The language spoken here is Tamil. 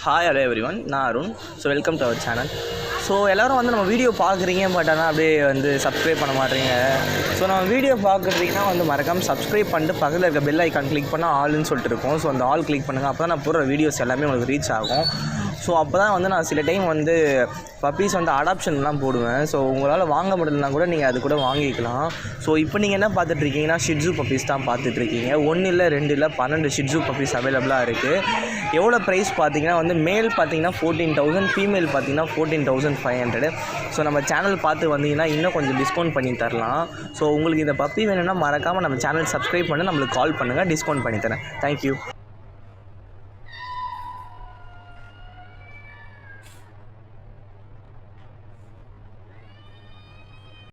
ஹாய் ஹலோ எவ்ரிவன், நான் Arun. So welcome to our channel. So எல்லோரும் வந்து நம்ம வீடியோ பார்க்குறீங்க, பட் ஆனால் அப்படியே வந்து சப்ஸ்கிரைப் பண்ண மாட்டேறீங்க. ஸோ நம்ம வீடியோ பார்க்குறீங்கன்னா வந்து மறக்காமல் சப்ஸ்கிரைப் பண்ணிட்டு பக்கத்தில் இருக்க பெல் ஐக்கான் கிளிக் பண்ணால் ஆல்னு சொல்லிட்டு இருக்கும். ஸோ அந்த ஆல் கிளிக் பண்ணுங்கள். அப்போ தான் நான் போடுற வீடியோஸ் எல்லாமே உங்களுக்கு ரீச் ஆகும். ஸோ அப்போ தான் வந்து நான் சில டைம் வந்து பப்பீஸ் வந்து அடாப்ஷன்லாம் போடுவேன். ஸோ உங்களால் வாங்க முடியலனா கூட நீங்கள் அது கூட வாங்கிக்கலாம். ஸோ இப்போ நீங்கள் என்ன பார்த்துட்ருக்கீங்கன்னா ஷிட்ஸு பப்பீஸ் தான் பார்த்துட்ருக்கீங்க. 1 இல்லை 2 இல்லை 12 ஷிட்ஸு பப்பீஸ் அவைலபிளாக இருக்குது. எவ்வளோ ப்ரைஸ் பார்த்தீங்கன்னா வந்து மேல் பார்த்தீங்கன்னா 14,000, ஃபீமேல் பார்த்தீங்கன்னா 14,500. ஸோ நம்ம சேனல் பார்த்து வந்தீங்கன்னா இன்னும் கொஞ்சம் டிஸ்கவுண்ட் பண்ணி தரலாம். ஸோ உங்களுக்கு இந்த பப்பி வேணும்னா மறக்காமல் நம்ம சேனல் சப்ஸ்கிரைப் பண்ணி நம்மளுக்கு கால் பண்ணுங்கள், டிஸ்கவுண்ட் பண்ணி தரேன். தேங்க்யூ.